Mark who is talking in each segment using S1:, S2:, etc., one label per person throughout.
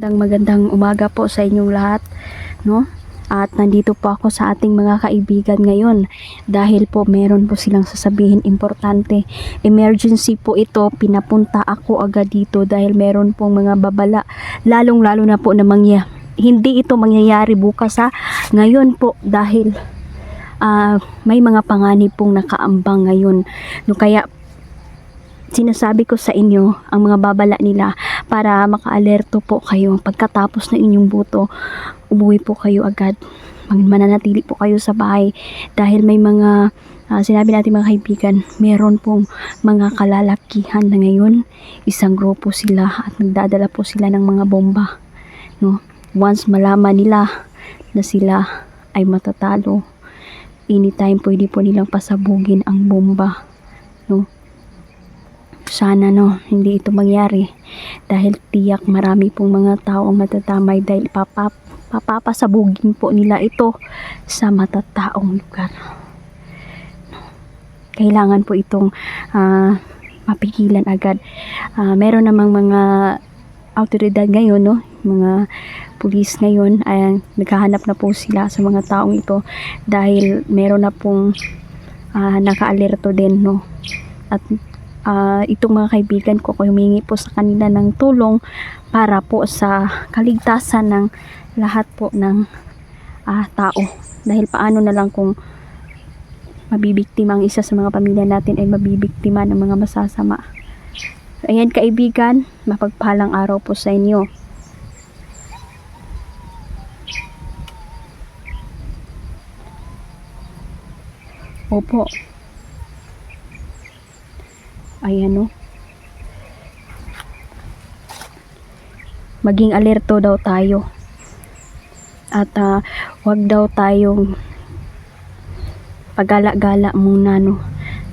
S1: Magandang umaga po sa inyong lahat, no? At nandito po ako sa ating mga kaibigan ngayon dahil po meron po silang sasabihin importante. Emergency po ito, pinapunta ako agad dito dahil meron pong mga babala, lalong-lalo na po na hindi ito mangyayari bukas ha. Ngayon po dahil may mga panganib pong nakaambang ngayon. No, kaya sinasabi ko sa inyo ang mga babala nila para maka-alerto po kayo. Pagkatapos ng inyong buto, umuwi po kayo agad. Mananatili po kayo sa bahay dahil may mga sinabi natin mga kaibigan, meron pong mga kalalakihan na ngayon. Isang grupo sila at nagdadala po sila ng mga bomba. No? Once malaman nila na sila ay matatalo, anytime pwede po nilang pasabugin ang bomba. No? Sana hindi ito mangyari dahil tiyak marami pong mga tao ang matatamay dahil papapasabugin po nila ito sa matataong lugar. Kailangan po itong mapigilan agad. Meron namang mga autoridad ngayon, no? Mga pulis ngayon ay naghahanap na po sila sa mga taong ito dahil meron na pong naka-alerto din, no? At itong mga kaibigan ko, humingi po sa kanila ng tulong para po sa kaligtasan ng lahat po ng tao. Dahil paano na lang kung mabibiktima ang isa sa mga pamilya natin ay mabibiktima ng mga masasama. Ayan kaibigan, mapagpalang araw po sa inyo. Opo. Ayan maging alerto daw tayo at wag daw tayong pagala-gala muna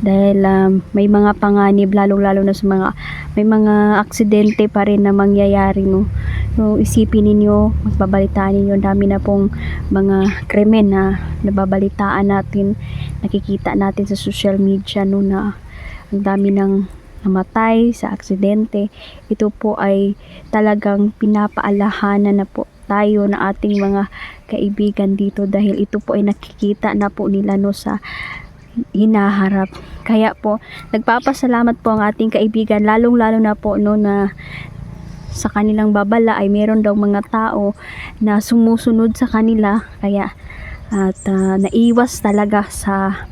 S1: dahil may mga panganib lalo na sa may mga aksidente pa rin na mangyayari So isipin ninyo, magbabalitaan ninyo, dami na pong mga krimen na nababalitaan natin, nakikita natin sa social media na ang dami ng namatay sa aksidente. Ito po ay talagang pinapaalahanan na po tayo na ating mga kaibigan dito dahil ito po ay nakikita na po nila sa hinaharap. Kaya po nagpapasalamat po ang ating kaibigan lalong-lalo na po na sa kanilang babala ay meron daw mga tao na sumusunod sa kanila kaya at naiwas talaga sa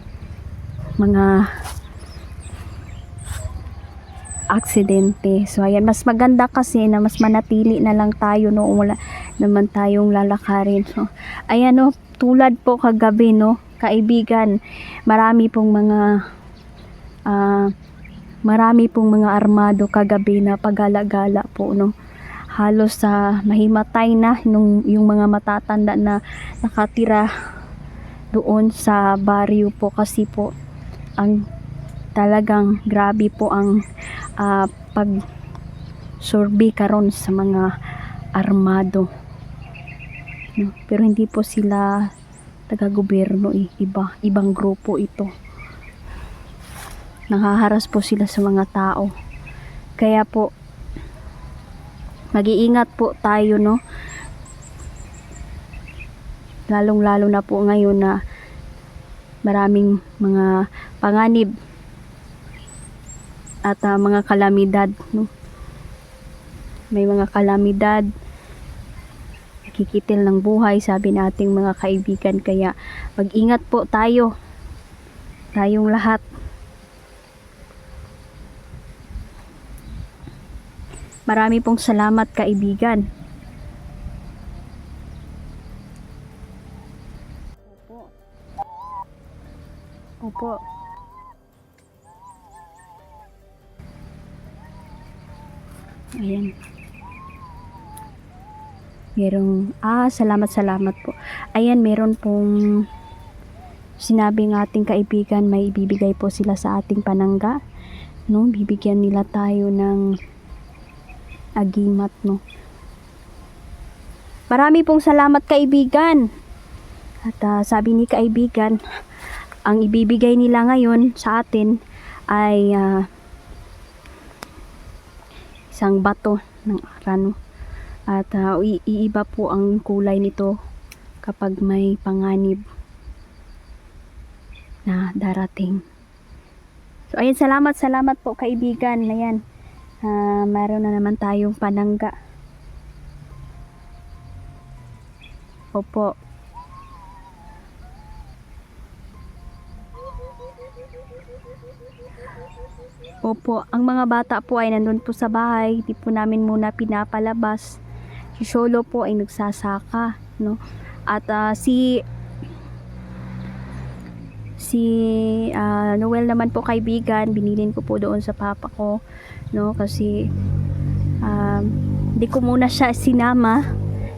S1: mga aksidente. So ayan, mas maganda kasi na mas manatili na lang tayo wala naman tayong lalakarin. So ayan tulad po kagabi kaibigan, marami pong mga armado kagabi na pagala-gala po halos mahimatay na yung mga matatanda na nakatira doon sa baryo po kasi po ang talagang grabe po ang pag-survey karon sa mga armado. Pero hindi po sila taga-gobyerno ibang grupo ito. Nanghaharas po sila sa mga tao. Kaya po mag-iingat po tayo lalong-lalo na po ngayon na maraming mga panganib at mga kalamidad may mga kalamidad, nakikitil ng buhay sabi nating mga kaibigan, kaya mag-ingat po tayong lahat. Marami pong salamat kaibigan. Opo. Ayan. Merong salamat po. Ayan, meron pong sinabi ng ating kaibigan, may ibibigay po sila sa ating panangga. Bibigyan nila tayo ng agimat Marami pong salamat kaibigan. At sabi ni kaibigan, ang ibibigay nila ngayon sa atin ay isang bato ng arano At iiba po ang kulay nito kapag may panganib na darating. So ayan, salamat po kaibigan. Ayan, meron na naman tayong panangga. Opo. Opo, ang mga bata po ay nandun po sa bahay, di po namin muna pinapalabas. Si Sholo po ay nagsasaka, no? At si Noel naman po kaibigan, binilin ko po doon sa papa ko, no? Kasi di ko muna siya sinama,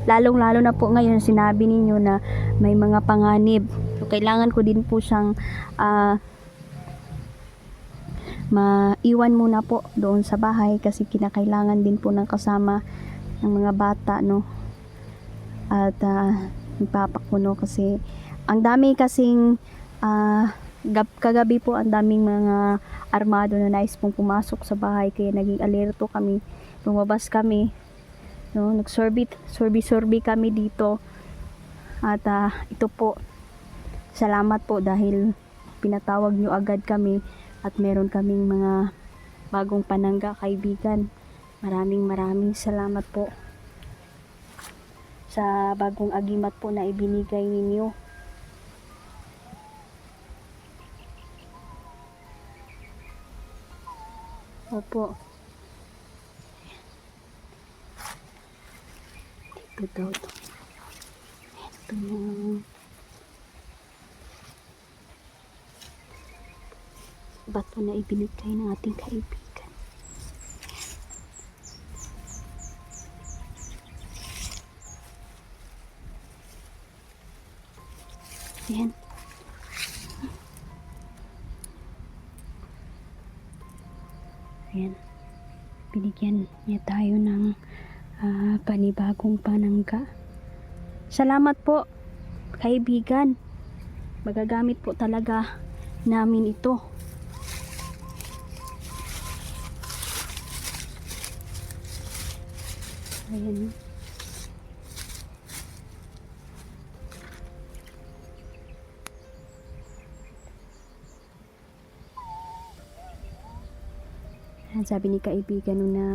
S1: lalong-lalo na po ngayon sinabi ninyo na may mga panganib. So kailangan ko din po siyang maiwan muna po doon sa bahay kasi kinakailangan din po ng kasama ng mga bata, no? At nagpapakuno kasi ang dami kasing kagabi po ang daming mga armado na nais pong pumasok sa bahay, kaya naging alerto kami, lumabas kami, no? Nagsorbi kami dito. At ito po, salamat po dahil pinatawag nyo agad kami at meron kaming mga bagong panangga kaibigan. Maraming salamat po sa bagong agimat po na ibinigay ninyo. Opo. Dito daw to. Ito yung bato na ibinigay ng ating kaibigan. Ayan. Ayan. Binigyan niya tayo ng panibagong panangga. Salamat po, kaibigan. Magagamit po talaga namin ito. Ayan. Sabi ni kaibigan na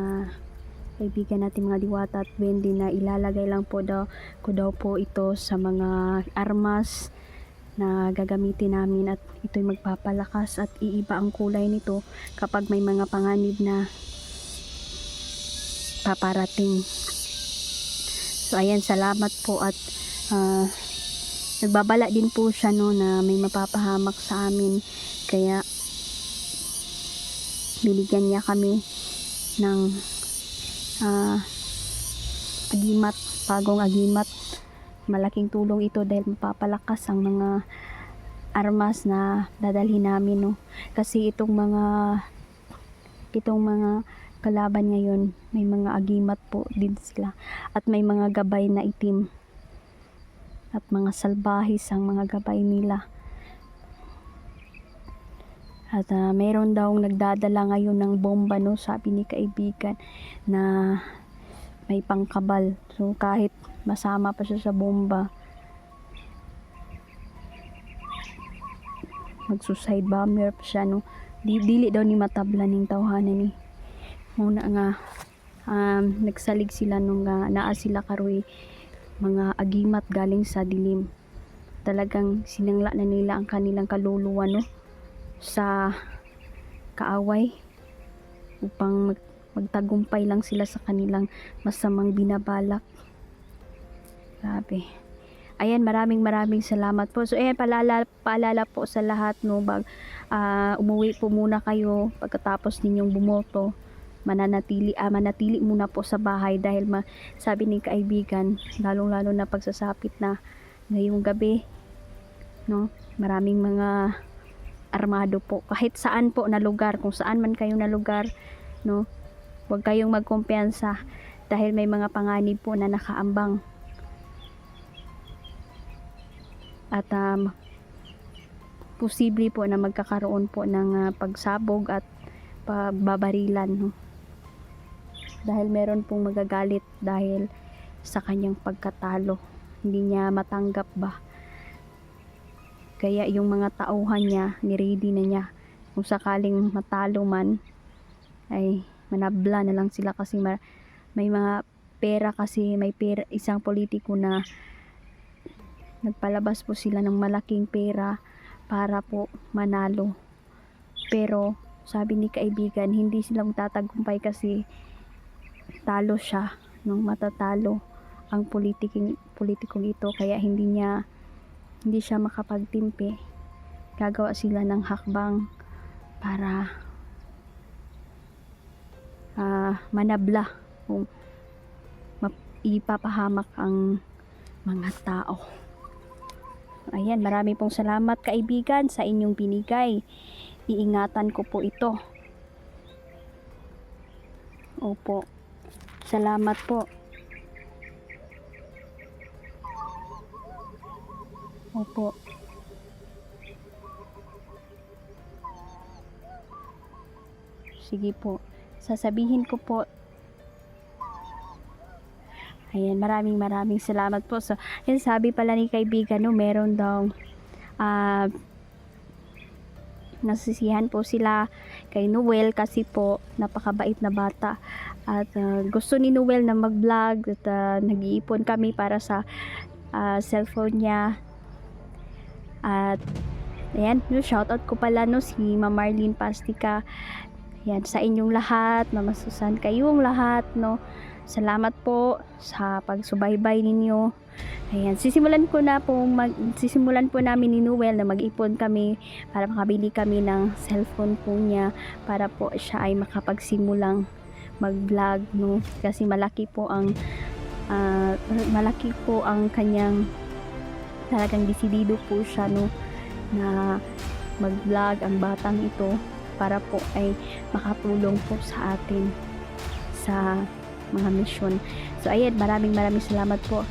S1: kaibigan natin mga diwata at Wendy na ilalagay lang po ko daw po ito sa mga armas na gagamitin namin at ito'y magpapalakas at iiba ang kulay nito kapag may mga panganib na paparating. So ayan, salamat po at nagbabala din po siya, no, na may mapapahamak sa amin, kaya binigyan niya kami ng agimat, bagong agimat. Malaking tulong ito dahil mapapalakas ang mga armas na dadalhin namin, no? Kasi itong mga kalaban ngayon, may mga agimat po din sila at may mga gabay na itim at mga salbahis ang mga gabay nila. At meron daw nagdadala ngayon ng bomba, no, sabi ni kaibigan, na may pangkabal. So kahit masama pa siya sa bomba, mag-suicide bomber pa siya, no? Dili daw ni matabla ning tawhanan ni. Muna nga nagsalig sila nung naa sila karoy mga agimat galing sa dilim. Talagang sinangla na nila ang kanilang kaluluwa, no, sa kaaway upang magtagumpay lang sila sa kanilang masamang binabalak. Grabe. Ayan, maraming salamat po. So ayan, paalala po sa lahat, no, umuwi po muna kayo pagkatapos ninyong bumoto. Manatili muna po sa bahay dahil sabi ni kaibigan, lalong-lalo na pagsasapit na ngayong gabi, no, maraming mga armado po kahit saan po na lugar, kung saan man kayo na lugar, no, huwag kayong magkumpiyansa dahil may mga panganib po na nakaambang at posible po na magkakaroon po ng pagsabog at pagbabarilan, no? Dahil meron pong magagalit dahil sa kanyang pagkatalo. Hindi niya matanggap ba. Kaya yung mga tauhan niya, niready na niya. Kung sakaling matalo man, ay manabla na lang sila kasi may mga pera kasi, may pera, isang politiko na nagpalabas po sila ng malaking pera para po manalo. Pero sabi ni kaibigan, hindi sila magtatagumpay kasi talo siya, no? Matatalo ang politikong ito, kaya hindi siya makapagtimpi. Gagawa sila ng hakbang para manabla kung ipapahamak ang mga tao. Ayan, marami pong salamat kaibigan sa inyong binigay. Iingatan ko po ito. Opo. Salamat po. Opo. Sige po. Sasabihin ko po. Ayan, maraming salamat po. So, yun, sabi pala ni kaibigan, no, meron daw nasisihan po sila kay Noel kasi po napakabait na bata at gusto ni Noel na mag-vlog at nag-iipon kami para sa cellphone niya. At ayan, no, shoutout ko pala, no, si Ma'am Marlene Pastica. Ayan, sa inyong lahat, Mama Susan, kayong lahat, no. Salamat po sa pagsubaybay ninyo. Ayan, sisimulan po namin ni Noel na mag-ipon kami para makabili kami ng cellphone po niya para po siya ay makapagsimulang mag-vlog, no. Kasi malaki po ang kanyang, talagang desidido po siya, no, na mag-vlog ang batang ito para po ay makatulong po sa atin sa mga mission. So ayan, maraming salamat po.